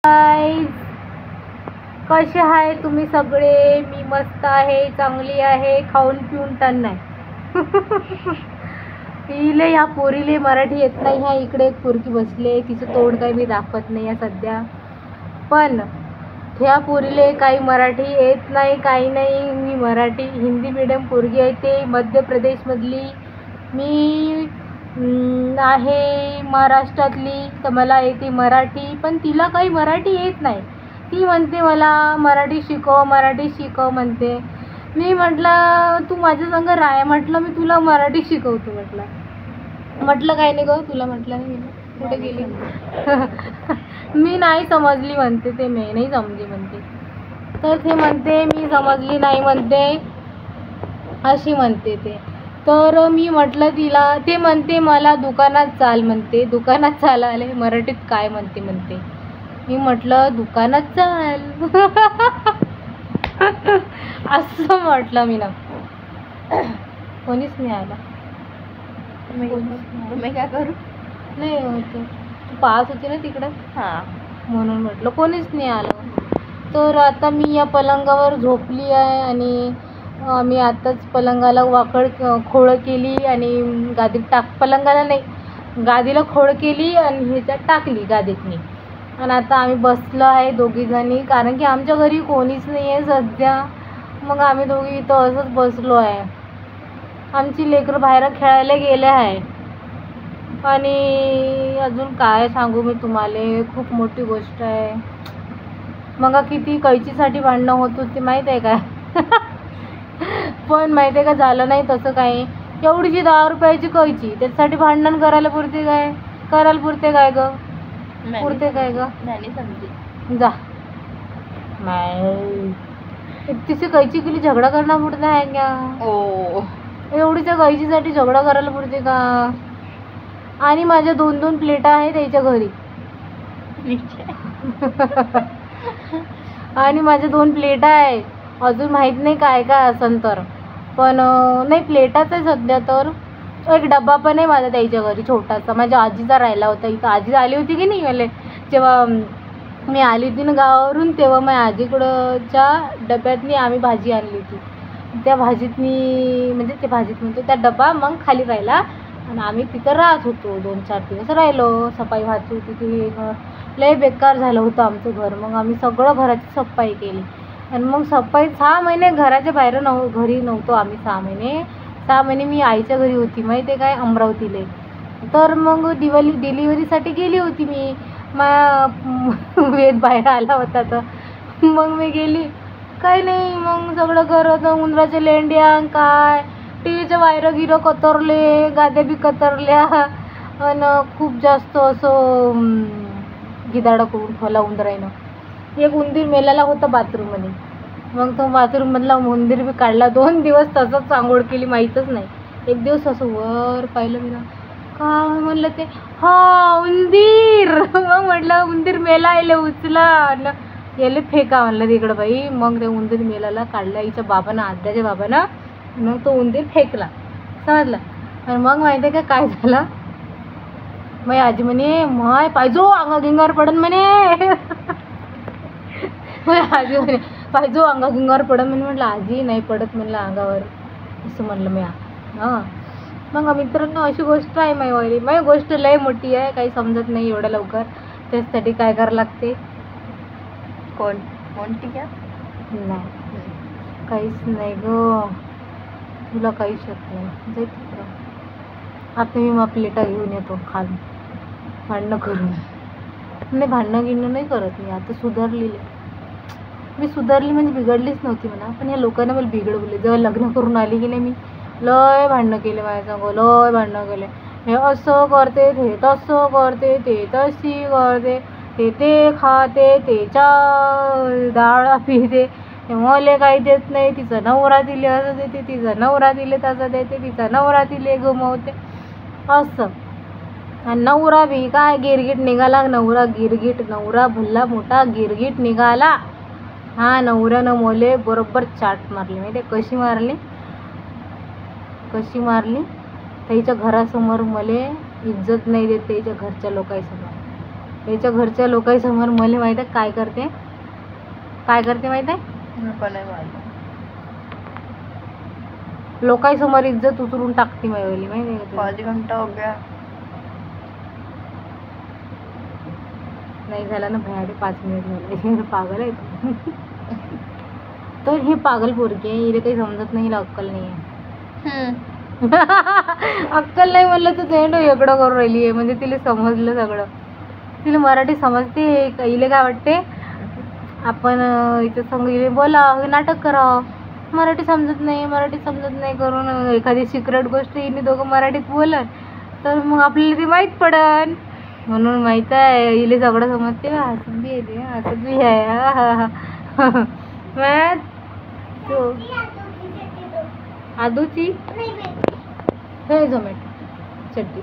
Guys, कसे आहे तुम्ही सगळे? मी मस्त आहे, चांगली आहे, खाऊन पिऊन टन नाही. हिले ह्या पोरीले मराठी येत नाही. ह्या इकडे एक पोरगी बसले, तिचं तोंड काही मी दाखवत नाही आहे सध्या. पण ह्या पोरीले काही मराठी येत नाही, काही नाही. मी मराठी हिंदी मीडियम पोरगी आहे, ते मध्य प्रदेशमधली. मी आहे महाराष्ट्रातली, तर मला येते मराठी. पण तिला काही मराठी येत नाही. ती म्हणते मला मराठी शिकव, मराठी शिकव म्हणते. मी म्हटलं तू माझ्या संग राय, म्हटलं मी तुला मराठी शिकवतो. म्हटलं काय नाही गं तुला, म्हटलं नाही कुठे गेली. मी नाही समजली म्हणते, ते मी नाही समजली म्हणते. तर ते म्हणते मी समजली नाही म्हणते, अशी म्हणते ते. तर मी म्हटलं तिला, ते म्हणते मला दुकानात चाल म्हणते. दुकानात चालायला मराठीत काय म्हणते म्हणते. मी म्हटलं दुकानात चाल. असं म्हटलं मी ना. कोणीच नाही आला. मी काय करू? नाही होतं, तू पाहत होती ना तिकडं, हां म्हणून म्हटलं कोणीच नाही आलं. तर आता मी या पलंगावर झोपली आहे आणि मी आताच पलंगाला वाकड खोळ केली आणि गादीत पलंगाला नाही, गादीला खोळ केली आणि ह्याच्यात टाकली गादीतनी. आणि आता आम्ही बसलो आहे दोघीजणी, कारण की आमच्या घरी कोणीच नाही आहे सध्या. मग आम्ही दोघी इथं असंच बसलो आहे. आमची लेकरं बाहेर खेळायला गेले आहे. आणि अजून काय सांगू मी तुम्हाला, खूप मोठी गोष्ट आहे. मग किती कैचीसाठी भांडणं होत होती माहीत आहे का. पण माहिती आहे का, झालं नाही तसं काही. एवढीची 10 रुपयाची कैची, त्याच्यासाठी भांडण करायला पुरते काय? करायला पुरते काय ग? पुरते काय ग? नाही समजे जा नाही, तिची कैची केली झगडा करणं पुरते आहे का? ओ एवढीच्या कैचीसाठी झगडा करायला पुरते का? आणि माझ्या 2-2 प्लेटा आहेत त्याच्या घरी. आणि माझ्या 2 प्लेटा आहे. अजून माहीत नाही काय काय असन तर, पण नाही प्लेटाच आहे सध्या. तर एक डबा पण आहे माझा त्याच्या घरी छोटासा, माझ्या आजीचा राहिला होता इथं. आजी आली होती की नाही मला, जेव्हा मी आली होती ना गावावरून, तेव्हा माझ्या आजीकडच्या डब्यातनी आम्ही भाजी आणली होती. त्या भाजीतनी म्हणजे ते भाजीत म्हणतो त्या डबा मग खाली राहिला आणि आम्ही तिथं राहत होतो. 2-4 दिवस राहिलो. सफाई व्हायची होती, ती लय बेकार झालं होतं आमचं घर. मग आम्ही सगळं घराची सफाई केली. आणि मग सफाई 6 महिने घराच्या बाहेर घरी नव्हतो आम्ही. 6 महिने मी आईच्या घरी होती माहिती आहे काय, अमरावतीला. तर मग डिलिव्हरीसाठी गेली होती मी. वेद बाहेर आला होता तर मग मी गेली. काही नाही, मग सगळं घर होतं, उंदराच्या लेंड्या काय, टीव्हीच्या वायरं गिरं कतरले, गाद्या बी कतरल्या. आणि खूप जास्त असं गिदाडं करून ठेवला उंदरानं. एक उंदीर मेलेला होता बाथरूममध्ये. मग तो बाथरूममधला उंदीर बी काढला. 2 दिवस तसंच आंघोळ केली, माहीतच नाही. एक दिवस असं वर पाहिलं मी ना, काय म्हणलं ते, हा उंदीर. मग म्हटलं उंदीर मेला, यायला उचला याले फेका म्हणलं तिकडं बाई. मग ते उंदीर मेलाला काढला हिच्या बाबानं, आद्याच्या बाबानं. मग तो उंदीर फेकला, समजला. आणि मग माहिती आहे का काय झालं, माझी आजी म्हणे माय पाहिजो अंगा गिंगावर पडन म्हणे. आजी म्हणे पाहिजो अंगा गिंगावर पडन म्हणे. म्हटलं आजी नाही पडत म्हणलं अंगावर, असं म्हणलं मी. हां मग मित्रांनो अशी गोष्ट आहे माझी. माझी गोष्ट लय मोठी आहे, काही समजत नाही एवढ्या लवकर. त्यासाठी काय करावं लागते. कोणती का नाही काहीच नाही ग, तुला काहीच येत नाही. जाय तिकडं. आता मी मग प्लेटा घेऊन येतो खाली, भांडणं करून. नाही भांडणं गिणं नाही करत मी, आता सुधारलेले. मी सुधारली म्हणजे बिघडलीच नव्हती म्हणा, पण या लोकांना मला बिघडवले. जेव्हा लग्न करून आली की नाही, मी लय भांडणं केले माझ्या संग, लय भांडणं केले. हे असं करते, हे तसं करते, ते तशी करते, ते खाते, त्याच्या डाळ पिते, मला काही देत नाही. तिचा नवरा दिले असं देते, तिचा नवरा दिले तसं देते, तिचा नवरा दिले गमवते असं. आणि नवरा बी काय गिरगीट निघाला. नवरा भल्ला मोठा गिरगीट निघाला. हा नवऱ्यानं मोले बरोबर चाट मारली. माहिती आहे कशी मारली. त्याच्या घरासमोर मले इज्जत नाही देत, त्याच्या घरच्या लोकांसमोर. याच्या घरच्या लोकांसमोर मला माहित आहे काय करते माहित आहे, पण नाही माहिती. लोकांसमोर इज्जत उतरून टाकते माहिती आहे का तुला? 5 घंटा हो गया. नाही झाला ना भयाडे 5 मिनिट झाले. पागल आहे तू. तर हे पागल पोरगी आहे, हिला काही समजत नाही, हिला अक्कल नाही आहे. अक्कल नाही म्हणलं तर ते वेगळं करून राहिली आहे. म्हणजे तिला समजलं सगळं, तिला मराठी समजते. हिला काय वाटते आपण इथं संग हिला बोला, नाटक करावं, मराठी समजत नाही करून एखादी सिक्रेट गोष्ट हिने दोघं मराठीत बोलन तर मग आपल्याला ती माहीत पडन. म्हणून माहीत आहे हिला सगळं समजते. हसत बी येते, हसत बी आहे. आदूची हे झोमॅटो चड्डी,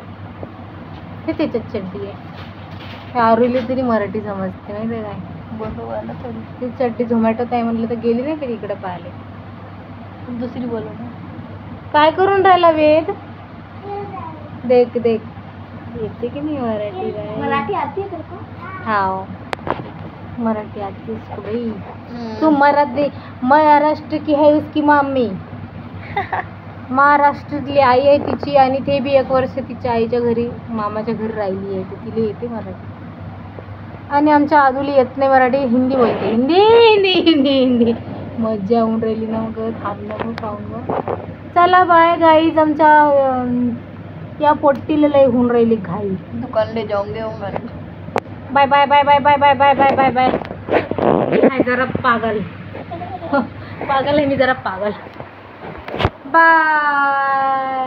हे त्याच्यात चड्डी आहे. आरुली तरी मराठी समजते माहिती आहे काय. बोलवायला थोडी ती चड्डी झोमॅटोत आहे म्हणलं तर गेली नाही कधी इकडे पाहिले. दुसरी बोलव ना. काय करून राहिला वेद? देख येते की नाही मराठी? मराठी आती है तेरे को? हाँ मराठी आती है इसको भाई. तू मराठी, महाराष्ट्र की है उसकी मामी. महाराष्ट्रातली आई आहे तिची आणि ते बी 1 वर्ष तिच्या आईच्या घरी मामाच्या घरी राहिली आहे, तर तिला येते मराठी. आणि आमच्या आदूला येत नाही मराठी, हिंदी बोलते. हिंदी मज्जा होऊन राहिली ना. मग थांबलं मग पाहून. चला बाय गाईज. आमच्या या पोट्टीला लय होऊन राहिली घाई. दुकान ले जाऊंगे मैं. Bye bye bye bye bye bye bye bye bye bye. आहे जरा पागल पागल आहे मी, जरा पागल. बाय.